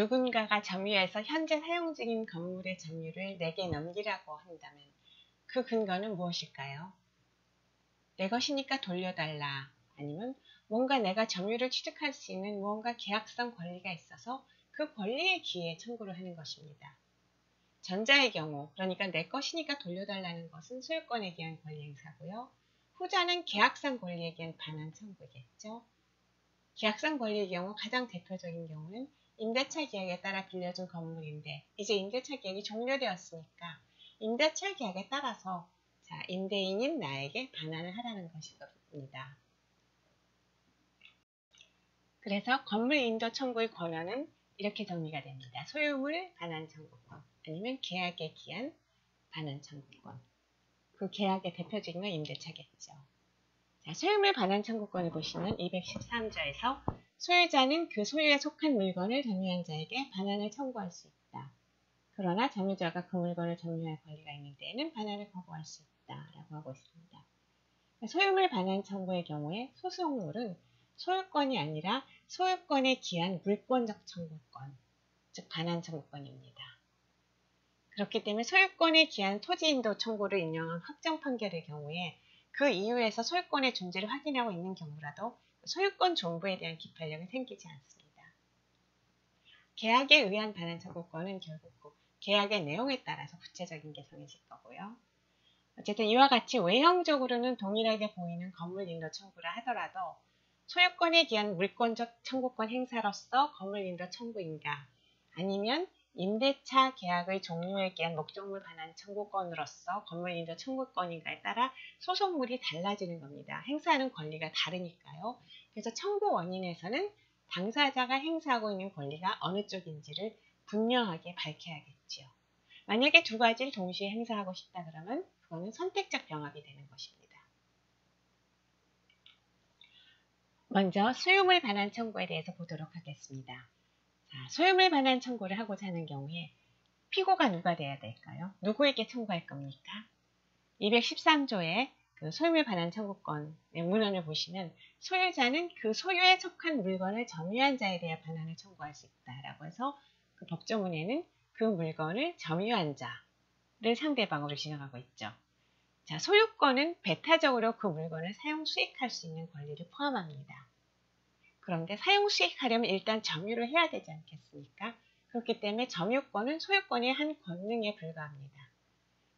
누군가가 점유해서 현재 사용 중인 건물의 점유를 내게 넘기라고 한다면 그 근거는 무엇일까요? 내 것이니까 돌려달라, 아니면 뭔가 내가 점유를 취득할 수 있는 무언가 계약성 권리가 있어서 그 권리에 기해 청구를 하는 것입니다. 전자의 경우, 그러니까 내 것이니까 돌려달라는 것은 소유권에 기한 권리 행사고요. 후자는 계약상 권리에 기한 반환 청구겠죠. 계약상 권리의 경우 가장 대표적인 경우는 임대차 계약에 따라 빌려준 건물인데 이제 임대차 계약이 종료되었으니까 임대차 계약에 따라서 임대인인 나에게 반환을 하라는 것입니다. 그래서 건물 인도 청구의 권한은 이렇게 정리가 됩니다. 소유물 반환 청구권, 아니면 계약에 기한 반환 청구권. 그 계약의 대표적인 건 임대차겠죠. 소유물 반환 청구권을 보시면 213조에서 소유자는 그 소유에 속한 물건을 점유한 자에게 반환을 청구할 수 있다. 그러나 점유자가 그 물건을 점유할 권리가 있는 때에는 반환을 거부할 수 있다라고 하고 있습니다. 소유물 반환 청구의 경우에 소송물은 소유권이 아니라 소유권에 기한 물권적 청구권, 즉 반환 청구권입니다. 그렇기 때문에 소유권에 기한 토지인도 청구를 인용한 확정 판결의 경우에 그 이유에서 소유권의 존재를 확인하고 있는 경우라도 소유권 존부에 대한 기판력은 생기지 않습니다. 계약에 의한 반환 청구권은 결국 그 계약의 내용에 따라서 구체적인 게 정해질 거고요. 어쨌든 이와 같이 외형적으로는 동일하게 보이는 건물 인도 청구라 하더라도 소유권에 기한 물권적 청구권 행사로서 건물 인도 청구인가, 아니면 임대차 계약의 종료에 기한 목적물 반환 청구권으로서 건물 인도 청구권인가에 따라 소송물이 달라지는 겁니다. 행사하는 권리가 다르니까요. 그래서 청구 원인에서는 당사자가 행사하고 있는 권리가 어느 쪽인지를 분명하게 밝혀야겠지요. 만약에 두 가지를 동시에 행사하고 싶다 그러면 그거는 선택적 병합이 되는 것입니다. 먼저 소유물 반환 청구에 대해서 보도록 하겠습니다. 소유물 반환 청구를 하고자 하는 경우에 피고가 누가 돼야 될까요? 누구에게 청구할 겁니까? 213조의 그 소유물 반환 청구권의 문헌을 보시면 소유자는 그 소유에 속한 물건을 점유한 자에 대해 반환을 청구할 수 있다라고 해서 그 법조문에는 그 물건을 점유한 자를 상대방으로 지정하고 있죠. 자, 소유권은 배타적으로 그 물건을 사용 수익할 수 있는 권리를 포함합니다. 그런데 사용 수익하려면 일단 점유를 해야 되지 않겠습니까? 그렇기 때문에 점유권은 소유권의 한 권능에 불과합니다.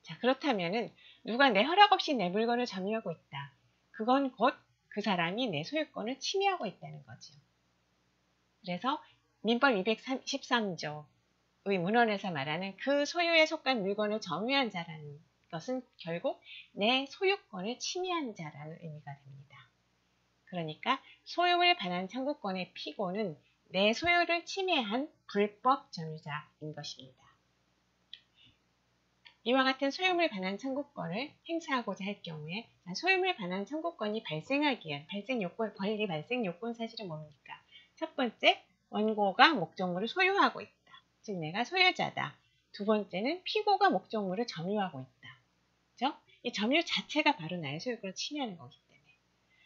자, 그렇다면은 누가 내 허락 없이 내 물건을 점유하고 있다. 그건 곧 그 사람이 내 소유권을 침해하고 있다는 거죠. 그래서 민법 213조의 문헌에서 말하는 그 소유에 속한 물건을 점유한 자라는 것은 결국 내 소유권을 침해한 자라는 의미가 됩니다. 그러니까 소유물 반환 청구권의 피고는 내 소유를 침해한 불법 점유자인 것입니다. 이와 같은 소유물 반환 청구권을 행사하고자 할 경우에 소유물 반환 청구권이 발생하기 위한 권리 발생 요건 사실은 뭡니까? 첫 번째, 원고가 목적물을 소유하고 있다. 즉 내가 소유자다. 두 번째는 피고가 목적물을 점유하고 있다. 그렇죠? 이 점유 자체가 바로 나의 소유권을 침해하는 거기 때문에.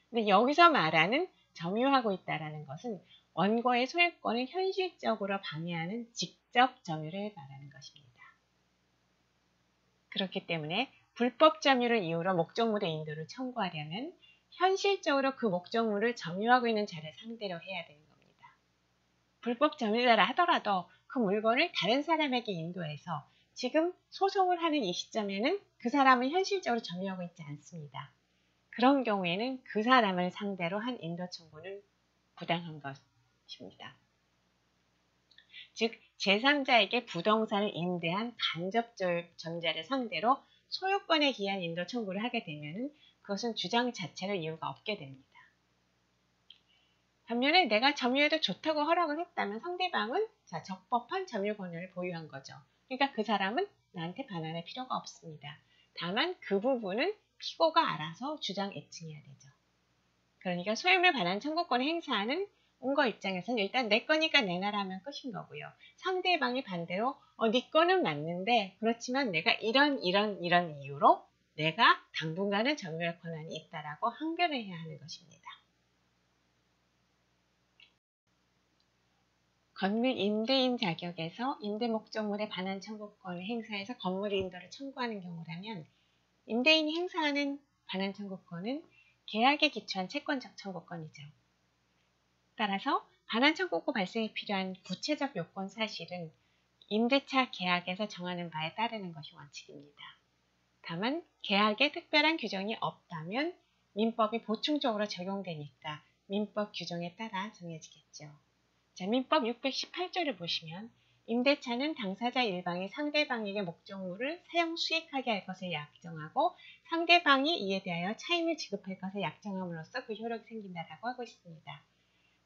근데 여기서 말하는 점유하고 있다라는 것은 원고의 소유권을 현실적으로 방해하는 직접 점유를 말하는 것입니다. 그렇기 때문에 불법 점유를 이유로 목적물의 인도를 청구하려면 현실적으로 그 목적물을 점유하고 있는 자를 상대로 해야 되는 겁니다. 불법 점유자라 하더라도 그 물건을 다른 사람에게 인도해서 지금 소송을 하는 이 시점에는 그 사람은 현실적으로 점유하고 있지 않습니다. 그런 경우에는 그 사람을 상대로 한 인도 청구는 부당한 것입니다. 즉 제3자에게 부동산을 임대한 간접 점유자를 상대로 소유권에 기한 인도 청구를 하게 되면 그것은 주장 자체로 이유가 없게 됩니다. 반면에 내가 점유해도 좋다고 허락을 했다면 상대방은 적법한 점유 권한을 보유한 거죠. 그러니까 그 사람은 나한테 반환할 필요가 없습니다. 다만 그 부분은 피고가 알아서 주장 애칭해야 되죠. 그러니까 소유물 반환 청구권을 행사하는 원고 입장에서는 일단 내 거니까 내놔라 하면 끝인 거고요. 상대방이 반대로 네 거는 맞는데 그렇지만 내가 이런 이유로 내가 당분간은 점유할 권한이 있다라고 항변을 해야 하는 것입니다. 건물 임대인 자격에서 임대 목적물의 반환 청구권을 행사해서 건물 인도를 청구하는 경우라면 임대인이 행사하는 반환 청구권은 계약에 기초한 채권적 청구권이죠. 따라서 반환 청구권 발생에 필요한 구체적 요건 사실은 임대차 계약에서 정하는 바에 따르는 것이 원칙입니다. 다만 계약에 특별한 규정이 없다면 민법이 보충적으로 적용되니까 민법 규정에 따라 정해지겠죠. 자, 민법 618조를 보시면 임대차는 당사자 일방이 상대방에게 목적물을 사용 수익하게 할 것을 약정하고 상대방이 이에 대하여 차임을 지급할 것을 약정함으로써 그 효력이 생긴다라고 하고 있습니다.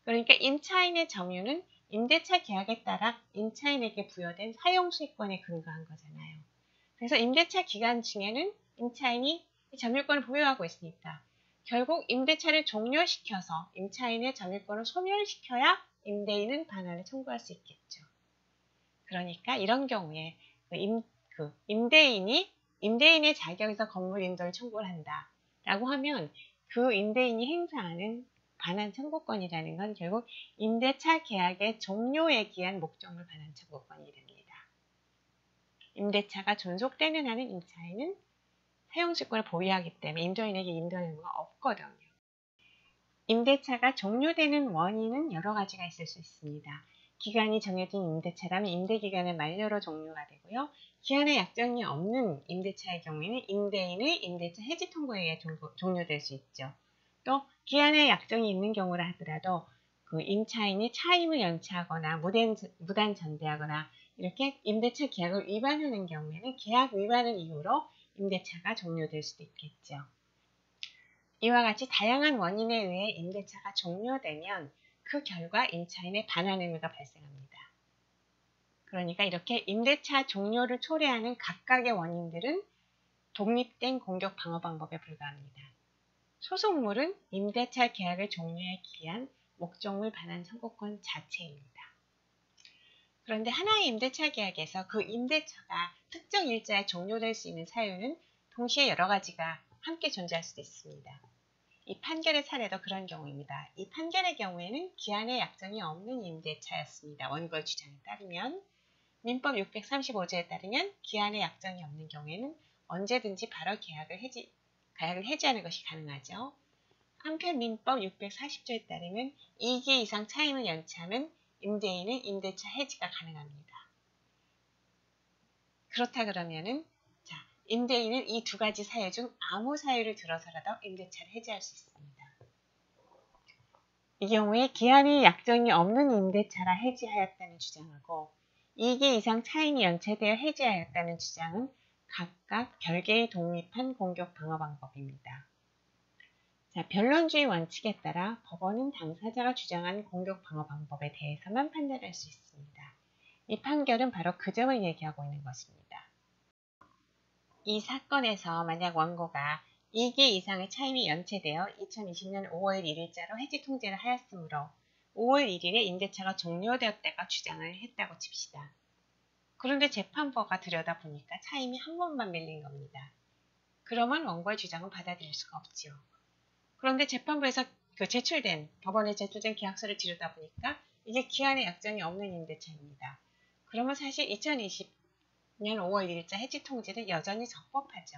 그러니까 임차인의 점유는 임대차 계약에 따라 임차인에게 부여된 사용 수익권에 근거한 거잖아요. 그래서 임대차 기간 중에는 임차인이 점유권을 보유하고 있으니까 결국 임대차를 종료시켜서 임차인의 점유권을 소멸시켜야 임대인은 반환을 청구할 수 있겠죠. 그러니까 이런 경우에 임대인의 자격에서 건물 인도를 청구를 한다라고 하면 그 임대인이 행사하는 반환 청구권이라는 건 결국 임대차 계약의 종료에 기한 목적물 반환 청구권이 됩니다. 임대차가 존속되는 한은 임차인은 사용수권을 보유하기 때문에 임대인에게 인도할 의무가 없거든요. 임대차가 종료되는 원인은 여러 가지가 있을 수 있습니다. 기간이 정해진 임대차라면 임대기간의 만료로 종료가 되고요. 기한의 약정이 없는 임대차의 경우에는 임대인의 임대차 해지 통보에 의해 종료될 수 있죠. 또 기한의 약정이 있는 경우라 하더라도 그 임차인이 차임을 연체하거나 무단 전대하거나 이렇게 임대차 계약을 위반하는 경우에는 계약 위반을 이유로 임대차가 종료될 수도 있겠죠. 이와 같이 다양한 원인에 의해 임대차가 종료되면 그 결과 임차인의 반환 의무가 발생합니다. 그러니까 이렇게 임대차 종료를 초래하는 각각의 원인들은 독립된 공격 방어 방법에 불과합니다. 소송물은 임대차 계약을 종료에 기한 목적물 반환 청구권 자체입니다. 그런데 하나의 임대차 계약에서 그 임대차가 특정 일자에 종료될 수 있는 사유는 동시에 여러 가지가 함께 존재할 수도 있습니다. 이 판결의 사례도 그런 경우입니다. 이 판결의 경우에는 기한의 약정이 없는 임대차였습니다. 원고의 주장에 따르면 민법 635조에 따르면 기한의 약정이 없는 경우에는 언제든지 바로 계약을 해지하는 것이 가능하죠. 한편 민법 640조에 따르면 2기 이상 차임을 연체하면 임대인은 임대차 해지가 가능합니다. 그렇다 그러면은 임대인은 이 두 가지 사유 중 아무 사유를 들어서라도 임대차를 해지할 수 있습니다. 이 경우에 기한이 약정이 없는 임대차라 해지하였다는 주장하고 2기 이상 차임이 연체되어 해지하였다는 주장은 각각 별개의 독립한 공격 방어 방법입니다. 자, 변론주의 원칙에 따라 법원은 당사자가 주장한 공격 방어 방법에 대해서만 판단할 수 있습니다. 이 판결은 바로 그 점을 얘기하고 있는 것입니다. 이 사건에서 만약 원고가 2기 이상의 차임이 연체되어 2020년 5월 1일자로 해지 통지를 하였으므로 5월 1일에 임대차가 종료되었다고 주장을 했다고 칩시다. 그런데 재판부가 들여다보니까 차임이 한 번만 밀린 겁니다. 그러면 원고의 주장은 받아들일 수가 없지요. 그런데 재판부에서 법원에 제출된 계약서를 들여다보니까 이게 기한의 약정이 없는 임대차입니다. 그러면 사실 2020년 5월 1일자 해지 통지는 여전히 적법하죠.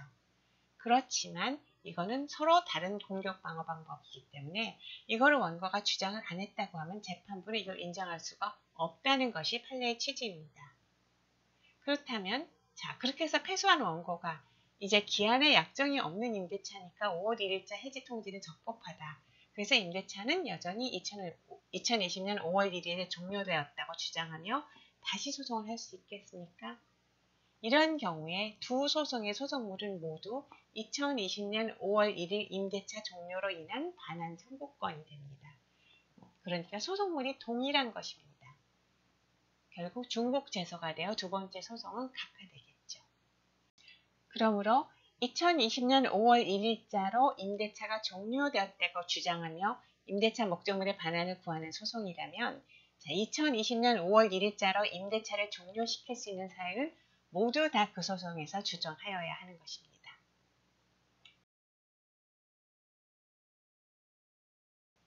그렇지만 이거는 서로 다른 공격 방어 방법이기 때문에 이거를 원고가 주장을 안 했다고 하면 재판부는 이걸 인정할 수가 없다는 것이 판례의 취지입니다. 그렇다면 그렇게 해서 패소한 원고가 이제 기한의 약정이 없는 임대차니까 5월 1일자 해지 통지는 적법하다. 그래서 임대차는 여전히 2020년 5월 1일에 종료되었다고 주장하며 다시 소송을 할 수 있겠습니까? 이런 경우에 두 소송의 소송물은 모두 2020년 5월 1일 임대차 종료로 인한 반환 청구권이 됩니다. 그러니까 소송물이 동일한 것입니다. 결국 중복 제소가 되어 두 번째 소송은 각하되겠죠. 그러므로 2020년 5월 1일자로 임대차가 종료되었다고 주장하며 임대차 목적물의 반환을 구하는 소송이라면 2020년 5월 1일자로 임대차를 종료시킬 수 있는 사유를 모두 다 그 소송에서 주장하여야 하는 것입니다.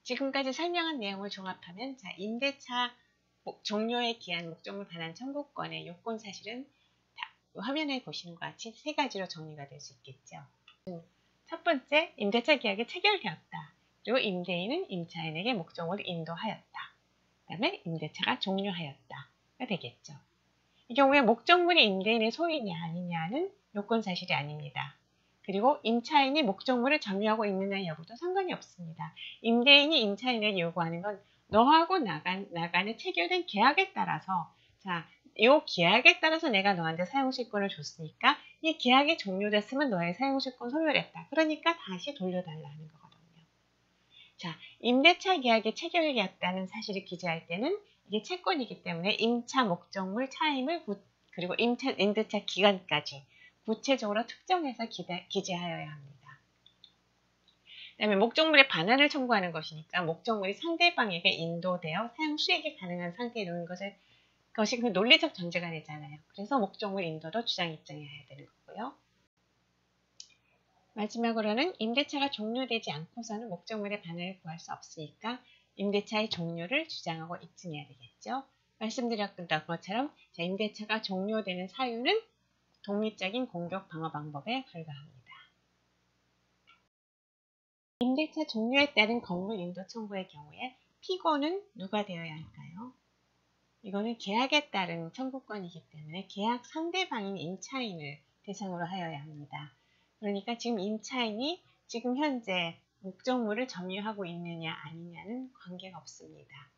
지금까지 설명한 내용을 종합하면 임대차 종료에 기한 목적물 반환 청구권의 요건 사실은 화면에 보시는 것 같이 세 가지로 정리가 될 수 있겠죠. 첫 번째, 임대차 계약이 체결되었다. 그리고 임대인은 임차인에게 목적물을 인도하였다. 그 다음에 임대차가 종료하였다가 되겠죠. 이 경우에 목적물이 임대인의 소유냐 아니냐는 요건 사실이 아닙니다. 그리고 임차인이 목적물을 점유하고 있느냐 여부도 상관이 없습니다. 임대인이 임차인에게 요구하는 건 너하고 나간에 체결된 계약에 따라서, 자, 이 계약에 따라서 내가 너한테 사용실권을 줬으니까 이 계약이 종료됐으면 너의 사용실권 소멸했다. 그러니까 다시 돌려달라 하는 거거든요. 자, 임대차 계약이 체결되었다는 사실을 기재할 때는 이게 채권이기 때문에 임차 목적물 차임을 그리고 임대차 기간까지 구체적으로 특정해서 기재하여야 합니다. 그 다음에 목적물의 반환을 청구하는 것이니까 목적물이 상대방에게 인도되어 사용 수익이 가능한 상태에 놓는 것이 그 논리적 전제가 되잖아요. 그래서 목적물 인도도 주장 입증해야 되는 거고요. 마지막으로는 임대차가 종료되지 않고서는 목적물의 반환을 구할 수 없으니까 임대차의 종료를 주장하고 입증해야 되겠죠. 말씀드렸던 것처럼 임대차가 종료되는 사유는 독립적인 공격 방어 방법에 불과합니다. 임대차 종료에 따른 건물 인도 청구의 경우에 피고는 누가 되어야 할까요? 이거는 계약에 따른 청구권이기 때문에 계약 상대방인 임차인을 대상으로 하여야 합니다. 그러니까 지금 임차인이 지금 현재 목적물을 점유하고 있느냐 아니냐는 관계가 없습니다.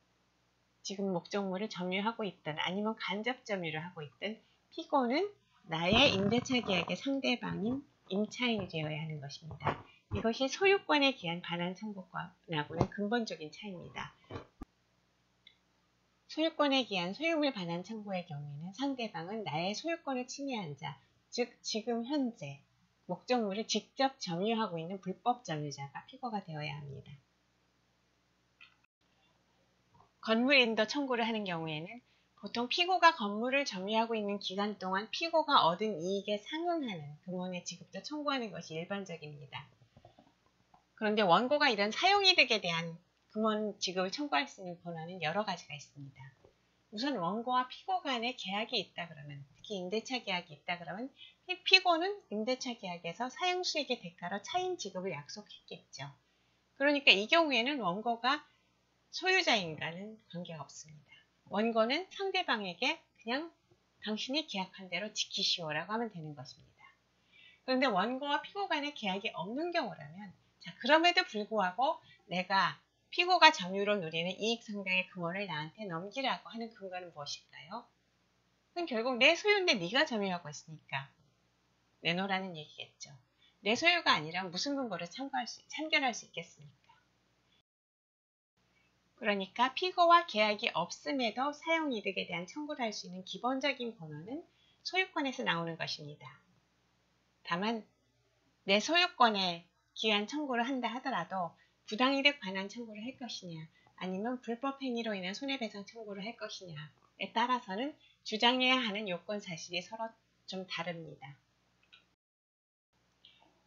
지금 목적물을 점유하고 있든 아니면 간접 점유를 하고 있든 피고는 나의 임대차 계약의 상대방인 임차인이 되어야 하는 것입니다. 이것이 소유권에 기한 반환 청구권하고는 근본적인 차이입니다. 소유권에 기한 소유물 반환 청구의 경우에는 상대방은 나의 소유권을 침해한 자, 즉 지금 현재 목적물을 직접 점유하고 있는 불법 점유자가 피고가 되어야 합니다. 건물 인도 청구를 하는 경우에는 보통 피고가 건물을 점유하고 있는 기간 동안 피고가 얻은 이익에 상응하는 금원의 지급도 청구하는 것이 일반적입니다. 그런데 원고가 이런 사용이득에 대한 금원 지급을 청구할 수 있는 권한은 여러 가지가 있습니다. 우선 원고와 피고 간에 계약이 있다 그러면, 특히 임대차 계약이 있다 그러면 피고는 임대차 계약에서 사용수익의 대가로 차임 지급을 약속했겠죠. 그러니까 이 경우에는 원고가 소유자인가는 관계가 없습니다. 원고는 상대방에게 그냥 당신이 계약한 대로 지키시오라고 하면 되는 것입니다. 그런데 원고와 피고 간의 계약이 없는 경우라면, 자, 그럼에도 불구하고 내가 피고가 점유로 누리는 이익 상당의 금원을 나한테 넘기라고 하는 근거는 무엇일까요? 그건 결국 내 소유인데 네가 점유하고 있으니까 내놓으라는 얘기겠죠. 내 소유가 아니라 무슨 근거로 참견할 수 있겠습니까? 그러니까 피고와 계약이 없음에도 사용이득에 대한 청구를 할 수 있는 기본적인 권한은 소유권에서 나오는 것입니다. 다만 내 소유권에 기한 청구를 한다 하더라도 부당이득 반환 청구를 할 것이냐 아니면 불법 행위로 인한 손해배상 청구를 할 것이냐에 따라서는 주장해야 하는 요건 사실이 서로 좀 다릅니다.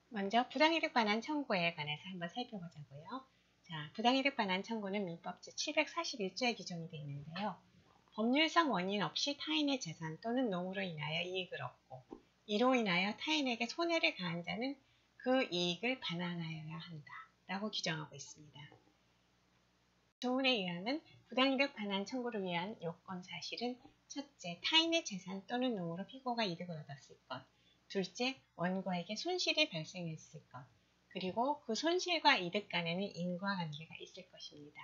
먼저 부당이득 반환 청구에 관해서 한번 살펴보자고요. 자, 부당이득 반환 청구는 민법 제741조에 기준이 되어 있는데요. 법률상 원인 없이 타인의 재산 또는 노무로 인하여 이익을 얻고 이로 인하여 타인에게 손해를 가한 자는 그 이익을 반환하여야 한다 라고 규정하고 있습니다. 조문에 의하면 부당이득 반환 청구를 위한 요건 사실은 첫째, 타인의 재산 또는 노무로 피고가 이득을 얻었을 것, 둘째, 원고에게 손실이 발생했을 것, 그리고 그 손실과 이득 간에는 인과관계가 있을 것입니다.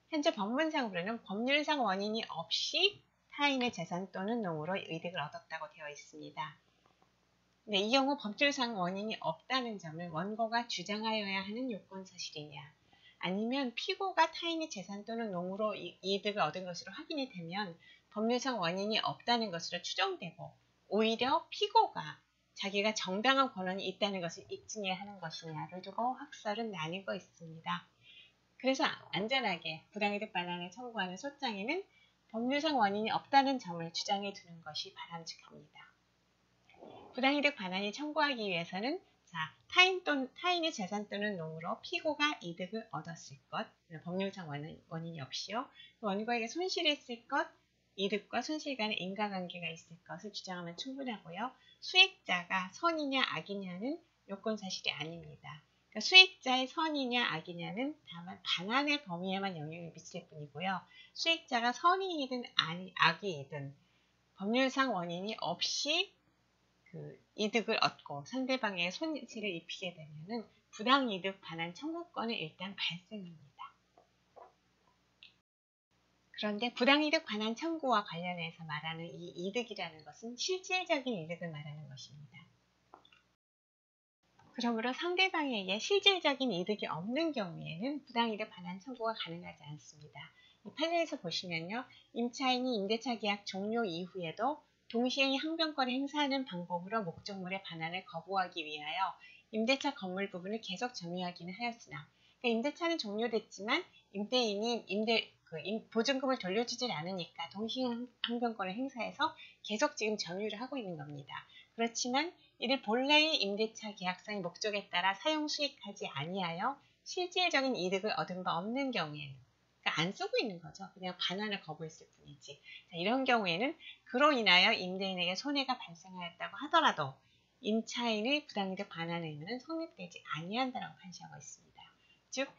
현재 법문상으로는 법률상 원인이 없이 타인의 재산 또는 노무로 이득을 얻었다고 되어 있습니다. 네, 이 경우 법률상 원인이 없다는 점을 원고가 주장하여야 하는 요건 사실이냐, 아니면 피고가 타인의 재산 또는 노무로 이득을 얻은 것으로 확인이 되면 법률상 원인이 없다는 것으로 추정되고 오히려 피고가 자기가 정당한 권한이 있다는 것을 입증해야 하는 것이냐를 두고 학설은 나뉘고 있습니다. 그래서 안전하게 부당이득 반환을 청구하는 소장에는 법률상 원인이 없다는 점을 주장해 두는 것이 바람직합니다. 부당이득 반환이 청구하기 위해서는 타인의 재산 또는 놈으로 피고가 이득을 얻었을 것, 법률상 원인이 없이요. 원고에게 손실이 있을 것, 이득과 손실 간의 인과관계가 있을 것을 주장하면 충분하고요. 수익자가 선이냐 악이냐는 요건사실이 아닙니다. 그러니까 수익자의 선이냐 악이냐는 다만 반환의 범위에만 영향을 미칠 뿐이고요. 수익자가 선이든 악이든 법률상 원인이 없이 이득을 얻고 상대방에게 손실을 입히게 되면은 부당이득 반환 청구권은 일단 발생합니다. 그런데 부당이득 반환 청구와 관련해서 말하는 이 이득이라는 것은 실질적인 이득을 말하는 것입니다. 그러므로 상대방에게 실질적인 이득이 없는 경우에는 부당이득 반환 청구가 가능하지 않습니다. 이 판례에서 보시면요. 임차인이 임대차 계약 종료 이후에도 동시에 항변권을 행사하는 방법으로 목적물의 반환을 거부하기 위하여 임대차 건물 부분을 계속 점유하기는 하였으나 그러니까 임대차는 종료됐지만 임대인이 보증금을 돌려주질 않으니까 동시에 항변권을 행사해서 계속 지금 점유를 하고 있는 겁니다. 그렇지만 이를 본래의 임대차 계약상의 목적에 따라 사용 수익하지 아니하여 실질적인 이득을 얻은 바 없는 경우에는 그러니까 안 쓰고 있는 거죠. 그냥 반환을 거부했을 뿐이지. 자, 이런 경우에는 그로 인하여 임대인에게 손해가 발생하였다고 하더라도 임차인의 부당이득 반환 의무는 성립되지 아니한다라고 판시하고 있습니다. 즉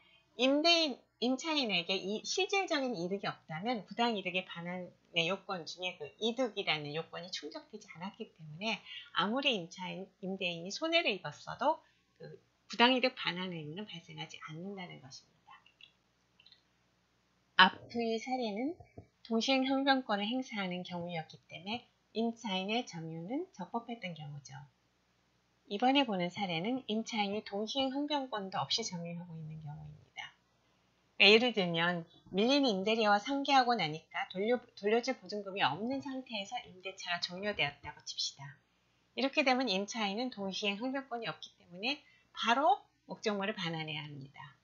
임차인에게 실질적인 이득이 없다면 부당이득의 반환의 요건 중에 그 이득이라는 요건이 충족되지 않았기 때문에 아무리 임대인이 손해를 입었어도 그 부당이득 반환 의무는 발생하지 않는다는 것입니다. 앞의 사례는 동시행 항변권을 행사하는 경우였기 때문에 임차인의 점유는 적법했던 경우죠. 이번에 보는 사례는 임차인이 동시행 항변권도 없이 점유하고 있는 경우입니다. 예를 들면 밀린 임대료와 상계하고 나니까 돌려줄 보증금이 없는 상태에서 임대차가 종료되었다고 칩시다. 이렇게 되면 임차인은 동시행 항변권이 없기 때문에 바로 목적물을 반환해야 합니다.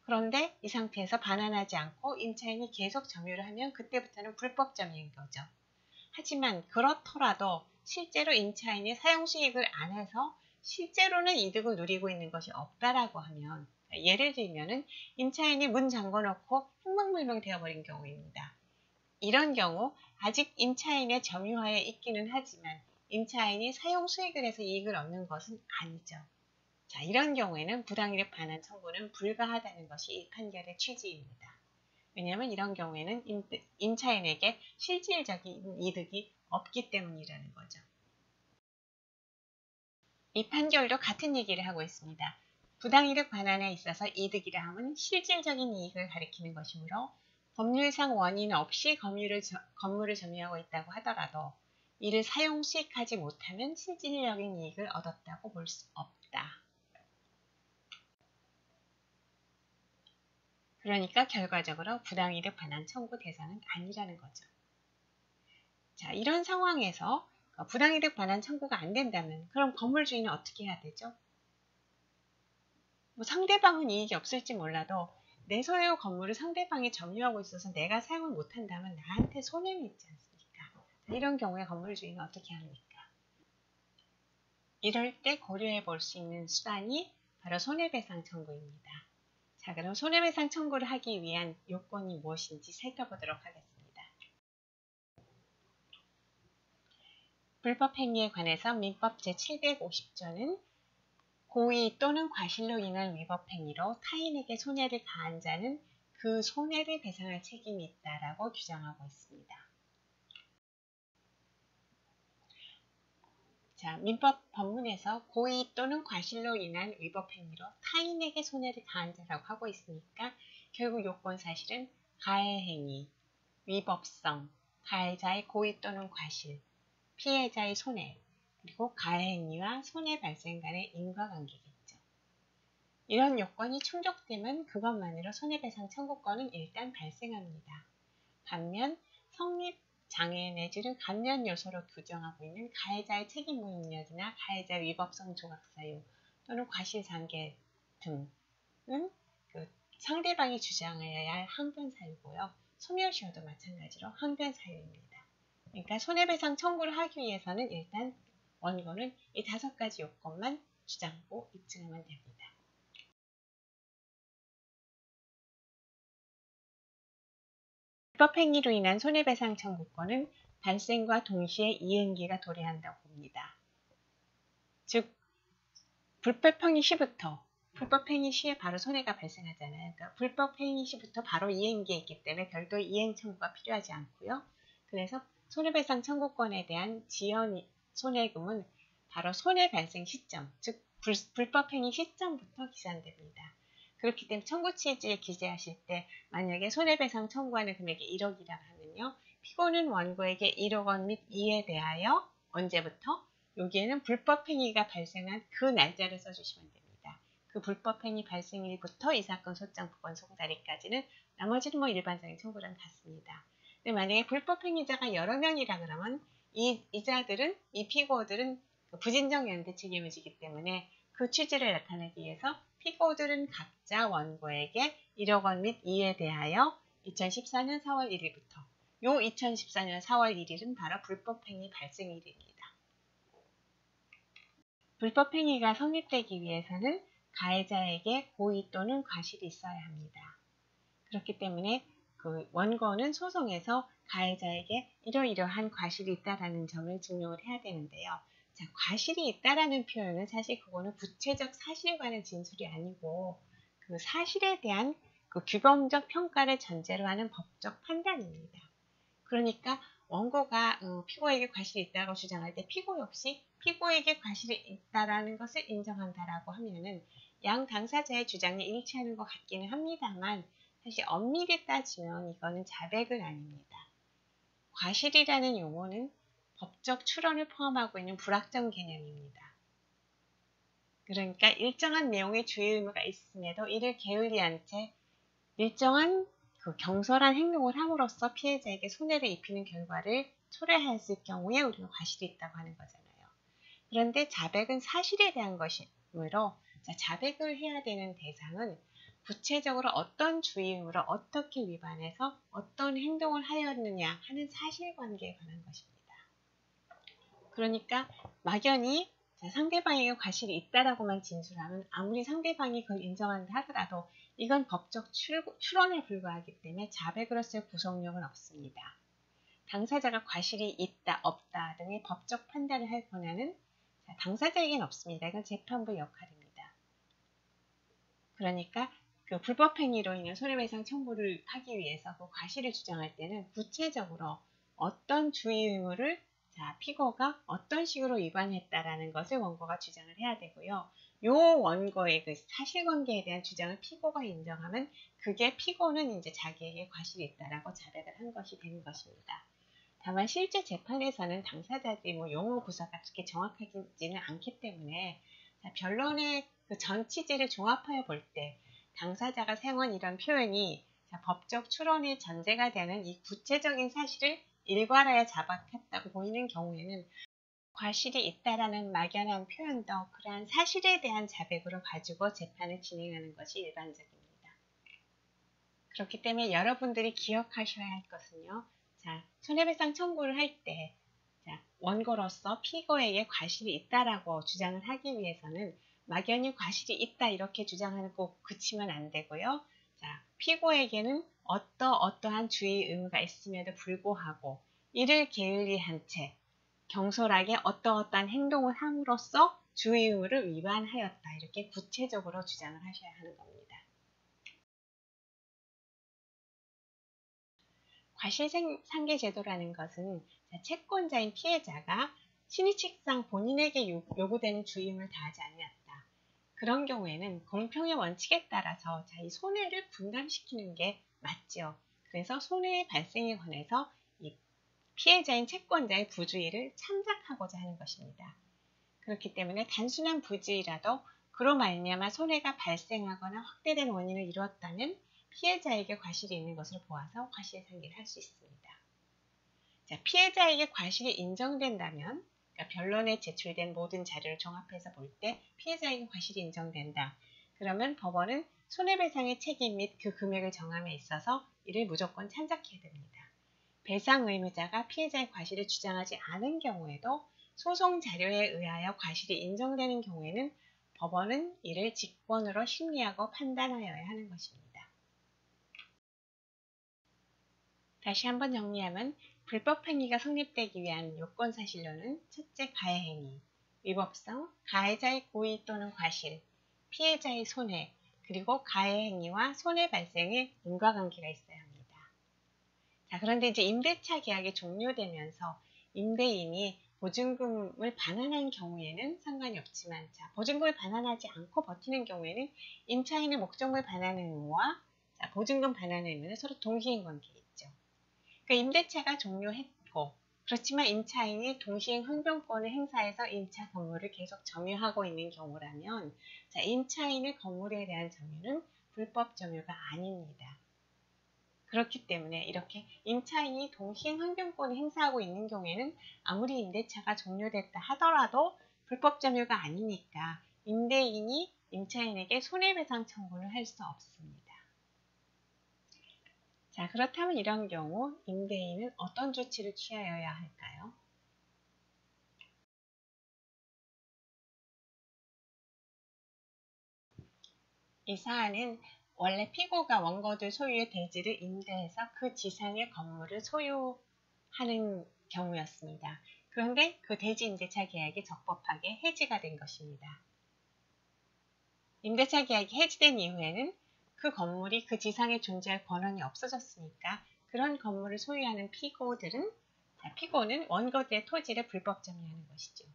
그런데 이 상태에서 반환하지 않고 임차인이 계속 점유를 하면 그때부터는 불법 점유인 거죠. 하지만 그렇더라도 실제로 임차인이 사용수익을 안 해서 실제로는 이득을 누리고 있는 것이 없다라고 하면 예를 들면은 임차인이 문 잠궈놓고 흥망불명 되어버린 경우입니다. 이런 경우 아직 임차인의 점유하에 있기는 하지만 임차인이 사용수익을 해서 이익을 얻는 것은 아니죠. 자, 이런 경우에는 부당이득 반환 청구는 불가하다는 것이 이 판결의 취지입니다. 왜냐하면 이런 경우에는 임차인에게 실질적인 이득이 없기 때문이라는 거죠. 이 판결도 같은 얘기를 하고 있습니다. 부당이득 반환에 있어서 이득이라 함은 실질적인 이익을 가리키는 것이므로 법률상 원인 없이 건물을 점유하고 있다고 하더라도 이를 사용 수익하지 못하면 실질적인 이익을 얻었다고 볼 수 없다. 그러니까 결과적으로 부당이득 반환 청구 대상은 아니라는 거죠. 자, 이런 상황에서 부당이득 반환 청구가 안 된다면 그럼 건물 주인은 어떻게 해야 되죠? 상대방은 이익이 없을지 몰라도 내 소유 건물을 상대방이 점유하고 있어서 내가 사용을 못한다면 나한테 손해는 있지 않습니까? 자, 이런 경우에 건물 주인은 어떻게 합니까? 이럴 때 고려해 볼 수 있는 수단이 바로 손해배상 청구입니다. 자, 그럼 손해배상 청구를 하기 위한 요건이 무엇인지 살펴보도록 하겠습니다. 불법행위에 관해서 민법 제750조는 고의 또는 과실로 인한 위법행위로 타인에게 손해를 가한 자는 그 손해를 배상할 책임이 있다라고 규정하고 있습니다. 자, 민법 법문에서 고의 또는 과실로 인한 위법행위로 타인에게 손해를 가한 자라고 하고 있으니까 결국 요건 사실은 가해행위, 위법성, 가해자의 고의 또는 과실, 피해자의 손해, 그리고 가해행위와 손해 발생 간의 인과관계겠죠. 이런 요건이 충족되면 그것만으로 손해배상 청구권은 일단 발생합니다. 반면 성립 장애 내지는 관련 요소로 규정하고 있는 가해자의 책임 무능력이나 가해자의 위법성 조각 사유 또는 과실상계 등은 상대방이 주장해야 할 항변 사유고요. 소멸시효도 마찬가지로 항변 사유입니다. 그러니까 손해배상 청구를 하기 위해서는 일단 원고는 이 5가지 요건만 주장하고 입증하면 됩니다. 불법행위로 인한 손해배상 청구권은 발생과 동시에 이행기가 도래한다고 봅니다. 즉, 불법행위 시부터 불법행위 시에 바로 손해가 발생하잖아요. 그러니까 불법행위 시부터 바로 이행기에 있기 때문에 별도의 이행 청구가 필요하지 않고요. 그래서 손해배상 청구권에 대한 지연 손해금은 바로 손해 발생 시점, 즉 불법행위 시점부터 기산됩니다. 그렇기 때문에 청구 취지에 기재하실 때 만약에 손해배상 청구하는 금액이 1억이라 하면요. 피고는 원고에게 1억 원 및 이에 대하여 언제부터? 여기에는 불법행위가 발생한 그 날짜를 써주시면 됩니다. 그 불법행위 발생일부터 이 사건 소장 부권 송달일까지는 나머지는 뭐 일반적인 청구랑 같습니다. 근데 만약에 불법행위자가 여러 명이라 그러면 이 피고들은 부진정 연대 책임을 지기 때문에 그 취지를 나타내기 위해서 피고들은 각자 원고에게 1억 원 및 이에 대하여 2014년 4월 1일부터 요 2014년 4월 1일은 바로 불법행위 발생일입니다. 불법행위가 성립되기 위해서는 가해자에게 고의 또는 과실이 있어야 합니다. 그렇기 때문에 그 원고는 소송에서 가해자에게 이러이러한 과실이 있다라는 점을 증명을 해야 되는데요. 자, 과실이 있다라는 표현은 사실 그거는 구체적 사실과는 진술이 아니고 그 사실에 대한 그 규범적 평가를 전제로 하는 법적 판단입니다. 그러니까 원고가 피고에게 과실이 있다고 주장할 때 피고 역시 피고에게 과실이 있다라는 것을 인정한다라고 하면은 양 당사자의 주장이 일치하는 것 같기는 합니다만 사실 엄밀히 따지면 이거는 자백은 아닙니다. 과실이라는 용어는 법적 추론을 포함하고 있는 불확정 개념입니다. 그러니까 일정한 내용의 주의 의무가 있음에도 이를 게을리한 채 일정한 그 경솔한 행동을 함으로써 피해자에게 손해를 입히는 결과를 초래하였을 경우에 우리가 과실이 있다고 하는 거잖아요. 그런데 자백은 사실에 대한 것이므로 자백을 해야 되는 대상은 구체적으로 어떤 주의 의무를 어떻게 위반해서 어떤 행동을 하였느냐 하는 사실관계에 관한 것입니다. 그러니까 막연히 상대방에게 과실이 있다라고만 진술하면 아무리 상대방이 그걸 인정한다 하더라도 이건 법적 추론에 불과하기 때문에 자백으로서의 구속력은 없습니다. 당사자가 과실이 있다, 없다 등의 법적 판단을 할 권한은 당사자에게는 없습니다. 이건 재판부 역할입니다. 그러니까 그 불법행위로 인한 손해배상 청구를 하기 위해서 그 과실을 주장할 때는 구체적으로 어떤 주의 의무를 피고가 어떤 식으로 위반했다라는 것을 원고가 주장을 해야 되고요. 요 원고의 그 사실관계에 대한 주장을 피고가 인정하면 그게 피고는 이제 자기에게 과실이 있다라고 자백을 한 것이 되는 것입니다. 다만 실제 재판에서는 당사자들이 뭐 용어 구사가 그렇게 정확하지는 않기 때문에 변론의 그 전 취지를 종합하여 볼 때 당사자가 사용한 이런 표현이 법적 추론의 전제가 되는 이 구체적인 사실을 일괄하여 자백했다고 보이는 경우에는 과실이 있다라는 막연한 표현도 그러한 사실에 대한 자백으로 가지고 재판을 진행하는 것이 일반적입니다. 그렇기 때문에 여러분들이 기억하셔야 할 것은요. 손해배상 청구를 할 때 원고로서 피고에게 과실이 있다라고 주장을 하기 위해서는 막연히 과실이 있다 이렇게 주장하는 꼭 그치면 안 되고요. 피고에게는 어떠한 주의 의무가 있음에도 불구하고 이를 게을리한 채 경솔하게 어떠한 행동을 함으로써 주의 의무를 위반하였다 이렇게 구체적으로 주장을 하셔야 하는 겁니다. 과실상계제도라는 것은 채권자인 피해자가 신의칙상 본인에게 요구되는 주의 의무를 다하지 않았다. 그런 경우에는 공평의 원칙에 따라서 이 손해를 분담시키는 게 맞죠. 그래서 손해의 발생에 관해서 이 피해자인 채권자의 부주의를 참작하고자 하는 것입니다. 그렇기 때문에 단순한 부주의라도 그로 말미암아 손해가 발생하거나 확대된 원인을 이루었다면 피해자에게 과실이 있는 것으로 보아서 과실상계를 할 수 있습니다. 피해자에게 과실이 인정된다면 변론에 제출된 모든 자료를 종합해서 볼 때 피해자에게 과실이 인정된다. 그러면 법원은 손해배상의 책임 및 그 금액을 정함에 있어서 이를 무조건 참작해야 됩니다. 배상 의무자가 피해자의 과실을 주장하지 않은 경우에도 소송 자료에 의하여 과실이 인정되는 경우에는 법원은 이를 직권으로 심리하고 판단하여야 하는 것입니다. 다시 한번 정리하면 불법행위가 성립되기 위한 요건사실로는 첫째 가해행위, 위법성, 가해자의 고의 또는 과실, 피해자의 손해, 그리고 가해행위와 손해 발생에 인과관계가 있어야 합니다. 자, 그런데 이제 임대차 계약이 종료되면서 임대인이 보증금을 반환한 경우에는 상관이 없지만, 자, 보증금을 반환하지 않고 버티는 경우에는 임차인의 목적물 반환 의무와 보증금 반환 의무는 서로 동시행 관계겠죠. 그러니까 임대차가 종료했고, 그렇지만 임차인이 동시행 흥정권을 행사해서 임차 건물을 계속 점유하고 있는 경우라면, 자, 임차인의 건물에 대한 점유는 불법 점유가 아닙니다. 그렇기 때문에 이렇게 임차인이 동시행 환경권을 행사하고 있는 경우에는 아무리 임대차가 종료됐다 하더라도 불법 점유가 아니니까 임대인이 임차인에게 손해배상 청구를 할 수 없습니다. 자, 그렇다면 이런 경우 임대인은 어떤 조치를 취하여야 할까요? 이 사안은 원래 피고가 원고들 소유의 대지를 임대해서 그 지상의 건물을 소유하는 경우였습니다. 그런데 그 대지 임대차 계약이 적법하게 해지가 된 것입니다. 임대차 계약이 해지된 이후에는 그 건물이 그 지상에 존재할 권한이 없어졌으니까 그런 건물을 소유하는 피고는 원고들의 토지를 불법 점유하는 것이죠.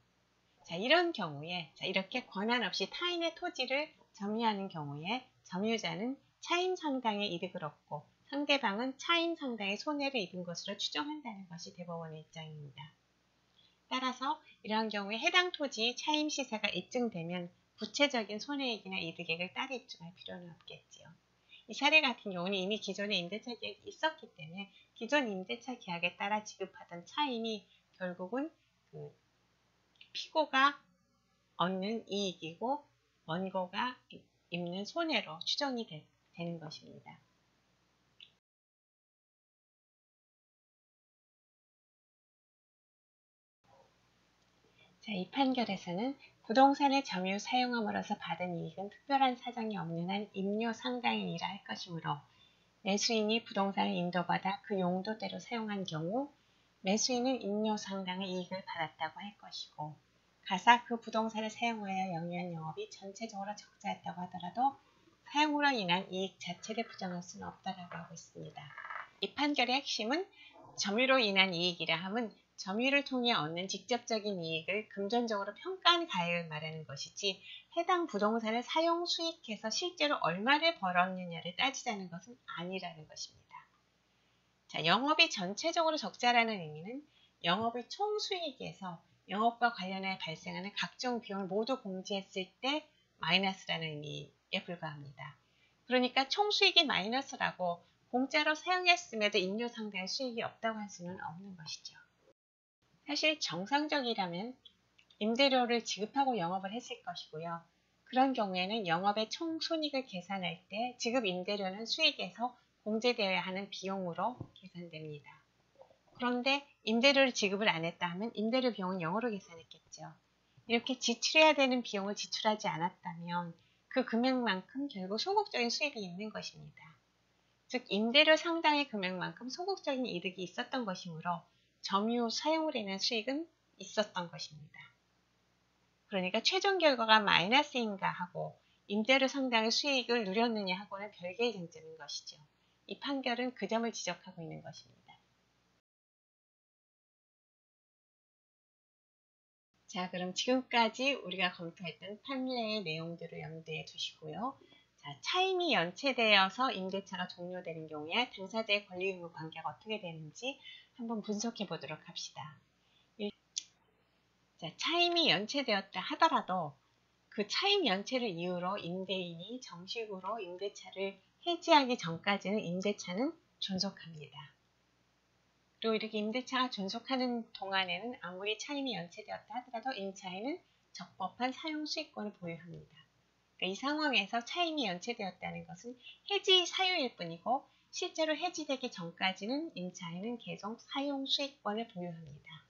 자, 이런 경우에 이렇게 권한 없이 타인의 토지를 점유하는 경우에 점유자는 차임 상당의 이득을 얻고 상대방은 차임 상당의 손해를 입은 것으로 추정한다는 것이 대법원의 입장입니다. 따라서 이러한 경우에 해당 토지 차임 시세가 입증되면 구체적인 손해액이나 이득액을 따로 입증할 필요는 없겠지요. 이 사례 같은 경우는 이미 기존에 임대차 계약이 있었기 때문에 기존 임대차 계약에 따라 지급하던 차임이 결국은 그 피고가 얻는 이익이고 원고가 입는 손해로 추정이 되는 것입니다. 자, 이 판결에서는 부동산의 점유 사용함으로써 받은 이익은 특별한 사정이 없는 한 임료 상당이라 할 것이므로 매수인이 부동산을 인도받아 그 용도대로 사용한 경우 매수인은 임료 상당의 이익을 받았다고 할 것이고, 가사 그 부동산을 사용하여 영위한 영업이 전체적으로 적자였다고 하더라도 사용으로 인한 이익 자체를 부정할 수는 없다라고 하고 있습니다. 이 판결의 핵심은 점유로 인한 이익이라 함은 점유를 통해 얻는 직접적인 이익을 금전적으로 평가한 가액을 말하는 것이지 해당 부동산을 사용 수익해서 실제로 얼마를 벌었느냐를 따지자는 것은 아니라는 것입니다. 자, 영업이 전체적으로 적자라는 의미는 영업의 총 수익에서 영업과 관련해 발생하는 각종 비용을 모두 공제했을 때 마이너스라는 의미에 불과합니다. 그러니까 총 수익이 마이너스라고 공짜로 사용했음에도 임료 상당의 수익이 없다고 할 수는 없는 것이죠. 사실 정상적이라면 임대료를 지급하고 영업을 했을 것이고요. 그런 경우에는 영업의 총 손익을 계산할 때 지급 임대료는 수익에서 공제되어야 하는 비용으로 계산됩니다. 그런데 임대료를 지급을 안 했다 하면 임대료 비용은 0으로 계산했겠죠. 이렇게 지출해야 되는 비용을 지출하지 않았다면 그 금액만큼 결국 소극적인 수익이 있는 것입니다. 즉 임대료 상당의 금액만큼 소극적인 이득이 있었던 것이므로 점유 사용을 인한 수익은 있었던 것입니다. 그러니까 최종 결과가 마이너스인가 하고 임대료 상당의 수익을 누렸느냐 하고는 별개의 쟁점인 것이죠. 이 판결은 그 점을 지적하고 있는 것입니다. 자, 그럼 지금까지 우리가 검토했던 판례의 내용들을 염두에 두시고요. 자, 차임이 연체되어서 임대차가 종료되는 경우에 당사자의 권리 의무 관계가 어떻게 되는지 한번 분석해 보도록 합시다. 자, 차임이 연체되었다 하더라도 그 차임 연체를 이유로 임대인이 정식으로 임대차를 해지하기 전까지는 임대차는 존속합니다. 그리고 이렇게 임대차가 존속하는 동안에는 아무리 차임이 연체되었다 하더라도 임차인은 적법한 사용 수익권을 보유합니다. 그러니까 이 상황에서 차임이 연체되었다는 것은 해지 사유일 뿐이고 실제로 해지되기 전까지는 임차인은 계속 사용 수익권을 보유합니다.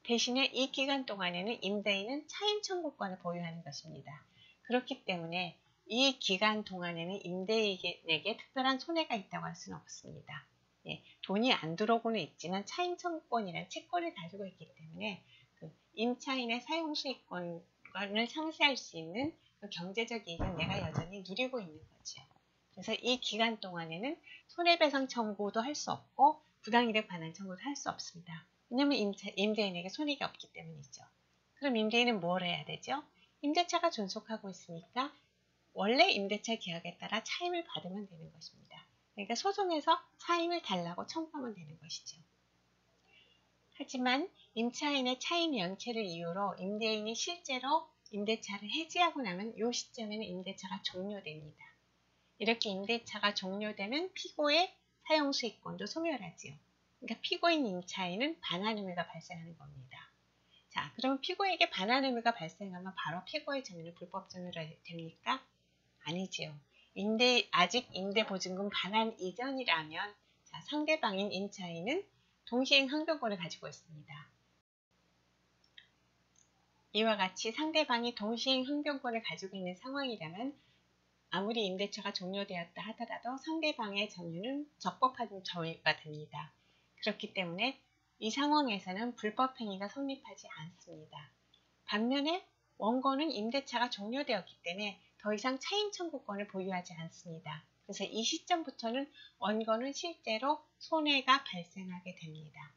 대신에 이 기간 동안에는 임대인은 차임 청구권을 보유하는 것입니다. 그렇기 때문에 이 기간 동안에는 임대인에게 특별한 손해가 있다고 할 수는 없습니다. 예, 돈이 안 들어오고는 있지만 차임 청구권이라는 채권을 가지고 있기 때문에 그 임차인의 사용 수익권을 상쇄할 수 있는 그 경제적 이익은 내가 여전히 누리고 있는 거죠. 그래서 이 기간 동안에는 손해배상 청구도 할 수 없고 부당이득 반환 청구도 할 수 없습니다. 왜냐하면 임대인에게 손익이 없기 때문이죠. 그럼 임대인은 뭘 해야 되죠? 임대차가 존속하고 있으니까 원래 임대차 계약에 따라 차임을 받으면 되는 것입니다. 그러니까 소송에서 차임을 달라고 청구하면 되는 것이죠. 하지만 임차인의 차임 연체를 이유로 임대인이 실제로 임대차를 해지하고 나면 이 시점에는 임대차가 종료됩니다. 이렇게 임대차가 종료되면 피고의 사용수익권도 소멸하지요. 그러니까 피고인 임차인은 반환 의무가 발생하는 겁니다. 자, 그럼 피고에게 반환 의무가 발생하면 바로 피고의 점유는 불법 점유가 됩니까? 아니지요. 아직 임대보증금 반환 이전이라면 자, 상대방인 임차인은 동시행 항변권을 가지고 있습니다. 이와 같이 상대방이 동시행 항변권을 가지고 있는 상황이라면 아무리 임대차가 종료되었다 하더라도 상대방의 점유는 적법한 점유가 됩니다. 그렇기 때문에 이 상황에서는 불법행위가 성립하지 않습니다. 반면에 원고는 임대차가 종료되었기 때문에 더 이상 차임 청구권을 보유하지 않습니다. 그래서 이 시점부터는 원고는 실제로 손해가 발생하게 됩니다.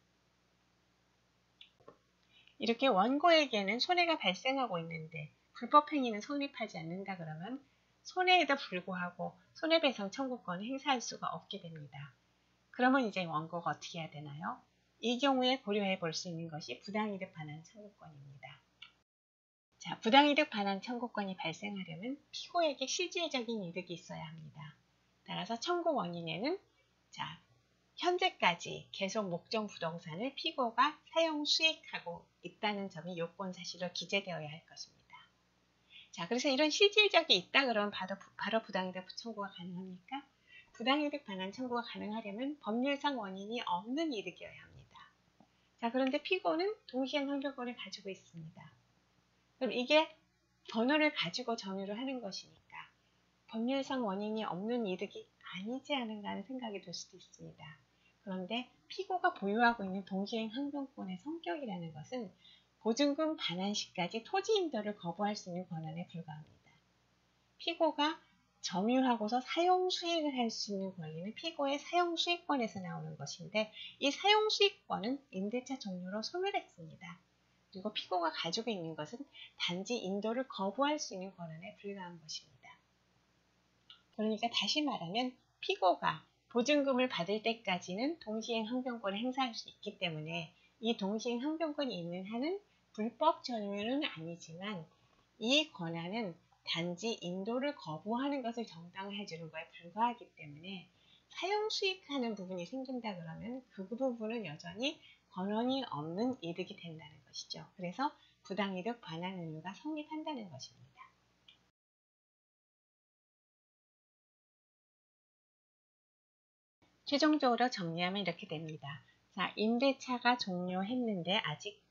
이렇게 원고에게는 손해가 발생하고 있는데 불법행위는 성립하지 않는다 그러면 손해에도 불구하고 손해배상 청구권을 행사할 수가 없게 됩니다. 그러면 이제 원고가 어떻게 해야 되나요? 이 경우에 고려해 볼 수 있는 것이 부당이득 반환 청구권입니다. 자, 부당이득 반환 청구권이 발생하려면 피고에게 실질적인 이득이 있어야 합니다. 따라서 청구 원인에는 자, 현재까지 계속 목적 부동산을 피고가 사용 수익하고 있다는 점이 요건 사실로 기재되어야 할 것입니다. 자, 그래서 이런 실질적이 있다 그러면 바로 부당이득 청구가 가능합니까? 부당이득 반환 청구가 가능하려면 법률상 원인이 없는 이득이어야 합니다. 자, 그런데 피고는 동시행 항변권을 가지고 있습니다. 그럼 이게 번호를 가지고 점유를 하는 것이니까 법률상 원인이 없는 이득이 아니지 않은가 하는 생각이 들 수도 있습니다. 그런데 피고가 보유하고 있는 동시행 항변권의 성격이라는 것은 보증금 반환 시까지 토지 임대를 거부할 수 있는 권한에 불과합니다. 피고가 점유하고서 사용 수익을 할 수 있는 권리는 피고의 사용 수익권에서 나오는 것인데 이 사용 수익권은 임대차 종료로 소멸했습니다. 그리고 피고가 가지고 있는 것은 단지 인도를 거부할 수 있는 권한에 불과한 것입니다. 그러니까 다시 말하면 피고가 보증금을 받을 때까지는 동시행 항변권을 행사할 수 있기 때문에 이 동시행 항변권이 있는 한은 불법 점유는 아니지만 이 권한은 단지 인도를 거부하는 것을 정당화해 주는 것에 불과하기 때문에 사용 수익하는 부분이 생긴다 그러면 그 부분은 여전히 권한이 없는 이득이 된다는 것이죠. 그래서 부당이득 반환 의무가 성립한다는 것입니다. 최종적으로 정리하면 이렇게 됩니다. 자, 임대차가 종료했는데 아직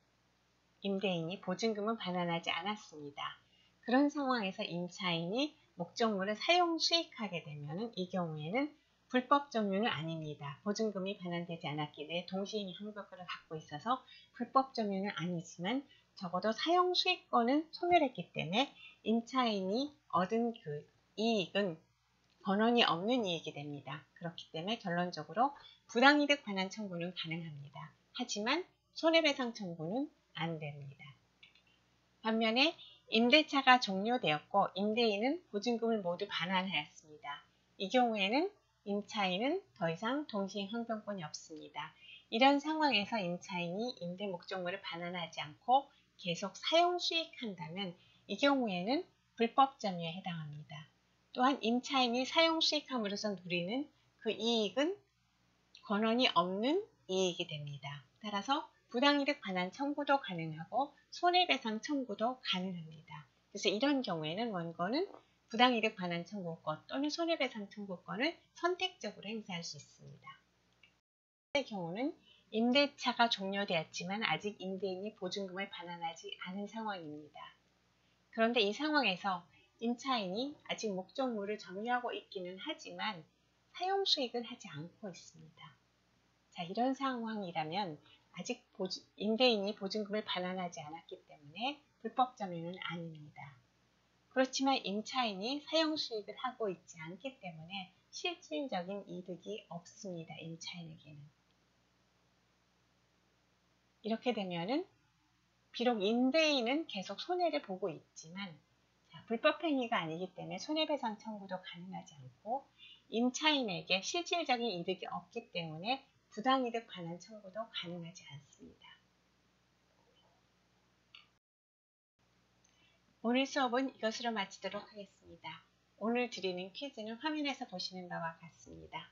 임대인이 보증금은 반환하지 않았습니다. 그런 상황에서 임차인이 목적물을 사용 수익하게 되면 이 경우에는 불법 점유는 아닙니다. 보증금이 반환되지 않았기에 동시행 항변권을 갖고 있어서 불법 점유는 아니지만 적어도 사용 수익권은 소멸했기 때문에 임차인이 얻은 그 이익은 권한이 없는 이익이 됩니다. 그렇기 때문에 결론적으로 부당이득 반환 청구는 가능합니다. 하지만 손해배상 청구는 안 됩니다. 반면에 임대차가 종료되었고 임대인은 보증금을 모두 반환하였습니다. 이 경우에는 임차인은 더 이상 동시행 항변권이 없습니다. 이런 상황에서 임차인이 임대 목적물을 반환하지 않고 계속 사용 수익한다면 이 경우에는 불법 점유에 해당합니다. 또한 임차인이 사용 수익함으로써 누리는 그 이익은 권한이 없는 이익이 됩니다. 따라서 부당이득 반환 청구도 가능하고 손해배상 청구도 가능합니다. 그래서 이런 경우에는 원고는 부당이득 반환 청구권 또는 손해배상 청구권을 선택적으로 행사할 수 있습니다. 이 경우는 임대차가 종료되었지만 아직 임대인이 보증금을 반환하지 않은 상황입니다. 그런데 이 상황에서 임차인이 아직 목적물을 점유하고 있기는 하지만 사용수익을 하지 않고 있습니다. 자, 이런 상황이라면 아직 임대인이 보증금을 반환하지 않았기 때문에 불법 점유는 아닙니다. 그렇지만 임차인이 사용수익을 하고 있지 않기 때문에 실질적인 이득이 없습니다. 임차인에게는. 이렇게 되면은 비록 임대인은 계속 손해를 보고 있지만 불법행위가 아니기 때문에 손해배상 청구도 가능하지 않고 임차인에게 실질적인 이득이 없기 때문에 부당이득 반환 청구도 가능하지 않습니다. 오늘 수업은 이것으로 마치도록 하겠습니다. 오늘 드리는 퀴즈는 화면에서 보시는 바와 같습니다.